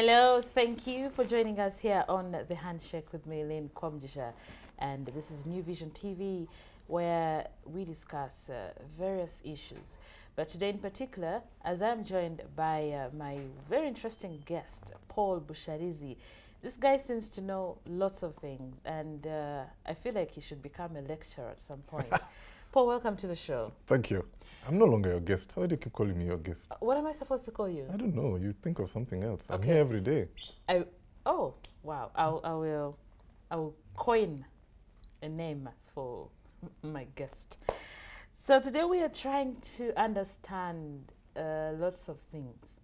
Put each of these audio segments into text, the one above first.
Hello, thank you for joining us here on The Handshake with me, Lynn Komjisha. And this is New Vision TV, where we discuss various issues. But today in particular, as I'm joined by my very interesting guest, Paul Busharizi. This guy seems to know lots of things, and I feel like he should become a lecturer at some point. Paul, welcome to the show. Thank you. I'm no longer your guest. Why do you keep calling me your guest? What am I supposed to call you? I don't know. You think of something else. I'm Okay. here every day. Oh, wow. I will coin a name for my guest. So today we are trying to understand lots of things.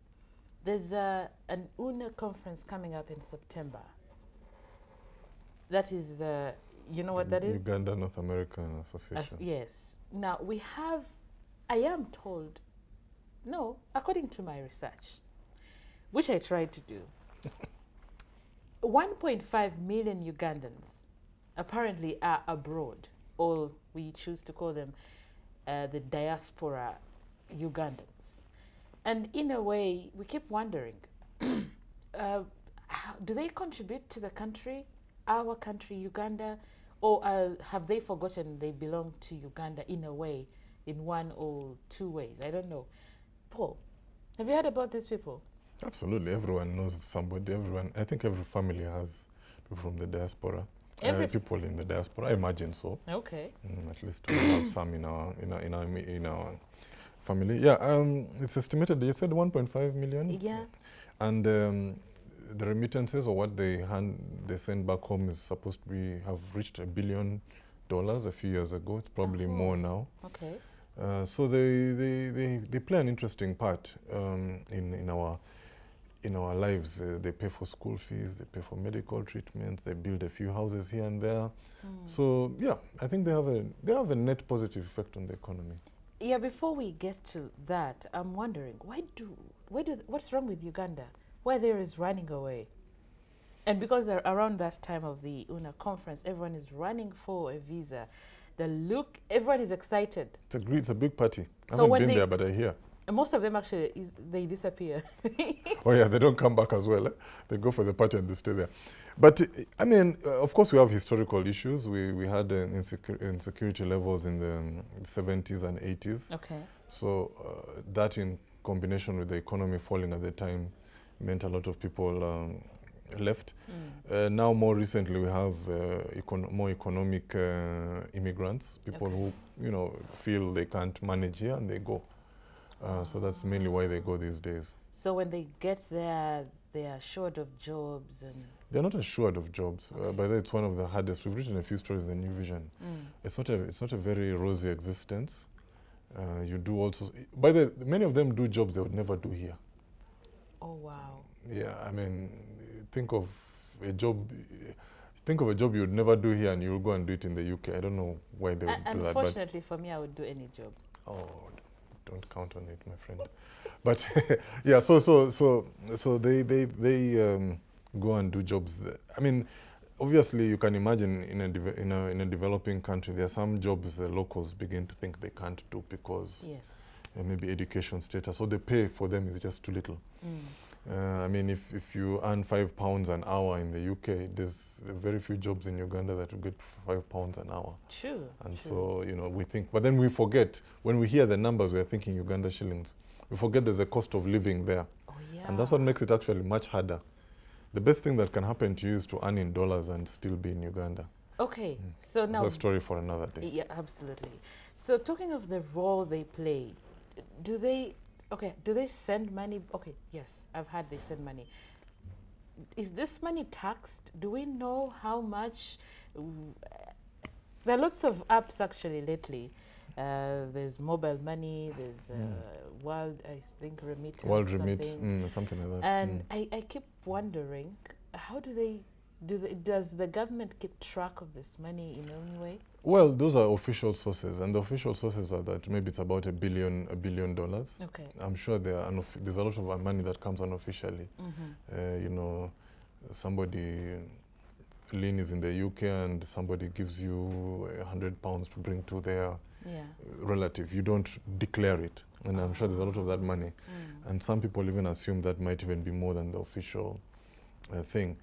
There's an UNA conference coming up in September. That is, you know what that is? Uganda North American Association. Yes. Now we have, I am told, no, according to my research, which I tried to do, 1.5 million Ugandans apparently are abroad, or we choose to call them the diaspora Ugandans. And in a way, we keep wondering, how, do they contribute to the country, our country, Uganda, or have they forgotten they belong to Uganda in a way, in one or two ways? I don't know. Paul, have you heard about these people? Absolutely. Everyone knows somebody. Everyone. I think every family has people from the diaspora. People in the diaspora. I imagine so. Okay. At least we have some in our family. Yeah. It's estimated. You said 1.5 million. Yeah. And the remittances, or what they send back home, is supposed to have reached $1 billion a few years ago. It's probably more now. Okay. So they play an interesting part in our lives. They pay for school fees, they pay for medical treatments, they build a few houses here and there. So yeah, I think they have a net positive effect on the economy. Yeah. Before we get to that, I'm wondering what's wrong with Uganda? Why there is running away? And because around that time of the UNA conference, everyone is running for a visa. Everyone is excited. It's a big party. I So haven't when been there, but I hear. And most of them actually, they disappear. Oh yeah, they don't come back as well. They go for the party and they stay there. But I mean, of course, we have historical issues. We had insecurity levels in the 70s and 80s. Okay. So that, in combination with the economy falling at the time, meant a lot of people left. Now, more recently, we have more economic immigrants, people who feel they can't manage here and they go. So that's mainly why they go these days. So when they get there, they are short of jobs and... They're not assured of jobs. By the way, it's one of the hardest. We've written a few stories in the New Vision. It's not a very rosy existence. You do also... By the way, many of them do jobs they would never do here. Oh, wow. Yeah, I mean, think of a job you would never do here and you'll go and do it in the UK. I don't know why they would do that. Unfortunately for me, I would do any job. Oh, don't count on it, my friend. But yeah, so they go and do jobs there. I mean, obviously you can imagine in a developing country, there are some jobs the locals begin to think they can't do because maybe education status, so the pay for them is just too little. I mean, if you earn £5 an hour in the UK, there's very few jobs in Uganda that will get £5 an hour. True. And so, we think, but then we forget, when we hear the numbers, we're thinking Uganda shillings. We forget there's a cost of living there. Oh, yeah. And that's what makes it actually much harder. The best thing that can happen to you is to earn in dollars and still be in Uganda. Okay, so now... It's a story for another day. Yeah, absolutely. So talking of the role they play, do they send money? Okay, yes, I've heard they send money. Is this money taxed? Do we know how much? There are lots of apps actually lately. There's mobile money, there's World Remittance. World Remit, something like that. And I keep wondering, how does the government keep track of this money in any way? Well, those are official sources, and the official sources are that maybe it's about $1 billion. Okay. I'm sure there's a lot of money that comes unofficially. Somebody Lynn is in the UK and somebody gives you £100 to bring to their relative, you don't declare it. And I'm sure there's a lot of that money. And some people even assume that might even be more than the official thing.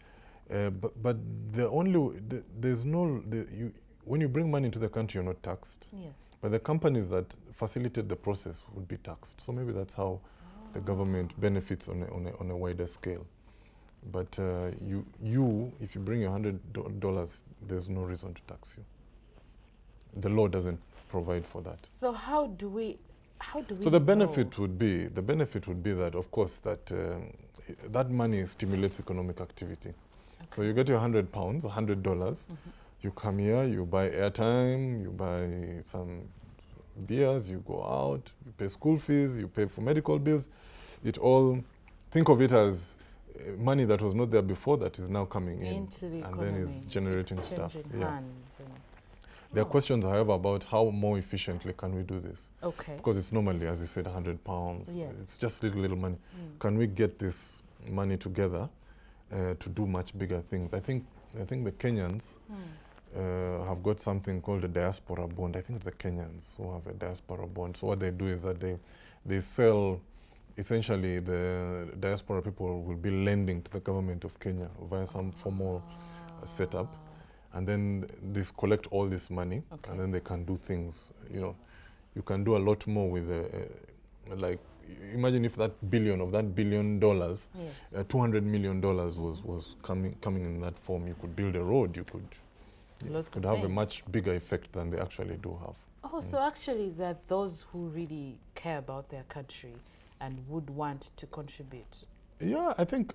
But there's no, when you bring money into the country, you're not taxed. Yes. But the companies that facilitate the process would be taxed. So maybe that's how the government benefits on a wider scale. But if you bring $100, there's no reason to tax you. The law doesn't provide for that. So how do we So the benefit would be that, of course, that money stimulates economic activity. Okay. So you get your £100, $100. You come here, you buy airtime, you buy some beers, you go out, you pay school fees, you pay for medical bills. It all, think of it as money that was not there before that is now coming into the and economy, then is generating stuff. Yeah. There are questions, however, about how more efficiently can we do this. Okay. Because it's normally, as you said, £100. Yes. It's just little money. Can we get this money together to do much bigger things? I think the Kenyans have got something called a diaspora bond. I think it's the Kenyans who have a diaspora bond. So what they do is that they sell, essentially the diaspora people will be lending to the government of Kenya via some formal setup. And then they collect all this money, and then they can do things. You can do a lot more with like, imagine if that billion dollars, yes. $200 million was coming in that form. You could build a road. You could have a much bigger effect than they actually do have. Oh, so actually that those who really care about their country and would want to contribute. Yeah, I think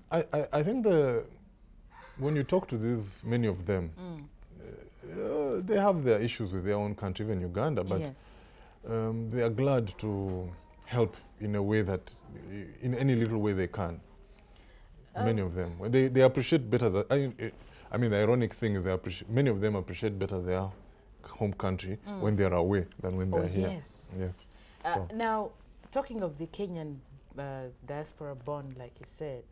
when you talk to many of them, they have their issues with their own country, even Uganda, but yes. They are glad to help in a way that, in any little way they can. Many of them. They appreciate better that, I mean, the ironic thing is many of them appreciate better their home country when they are away than when they are here. Yes. Yes. Now, talking of the Kenyan diaspora bond, like you said,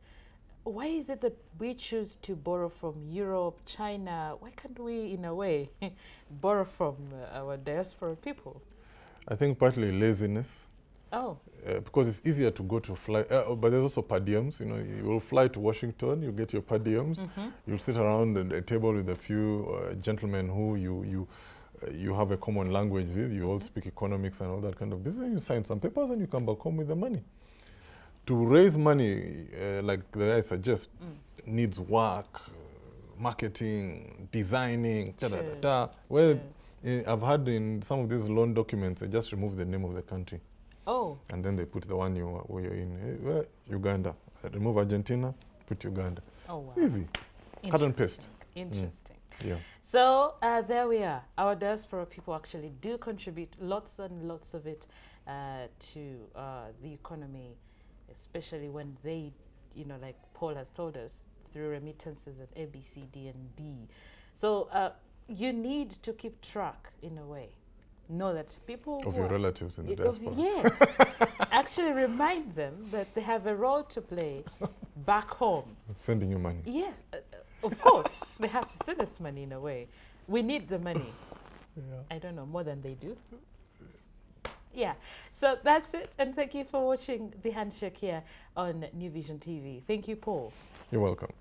why is it that we choose to borrow from Europe, China? Why can't we, in a way, borrow from our diaspora people? I think partly laziness. Oh. Because it's easier to go to fly, but there's also per diems. You will fly to Washington, you get your per diems, you'll sit around a table with a few gentlemen who you have a common language with, you all speak economics and all that kind of business, and you sign some papers and you come back home with the money. To raise money, like the guy suggests, needs work, marketing, designing, Well, I've had in some of these loan documents, they just remove the name of the country. Oh. And then they put the one where you're in. Uganda. Remove Argentina, put Uganda. Oh, wow. Easy. Cut and paste. Interesting. Yeah. So there we are. Our diaspora people actually do contribute lots and lots of it to the economy, especially when they, like Paul has told us, through remittances of A, B, C, D, and D. So you need to keep track, in a way. Know that people of your relatives in the diaspora. Yes. Actually remind them that they have a role to play back home. Sending you money. Yes. Of course. They have to send us money, in a way. We need the money. Yeah. I don't know, more than they do. Yeah. So that's it. And thank you for watching The Handshake here on New Vision TV. Thank you, Paul. You're welcome.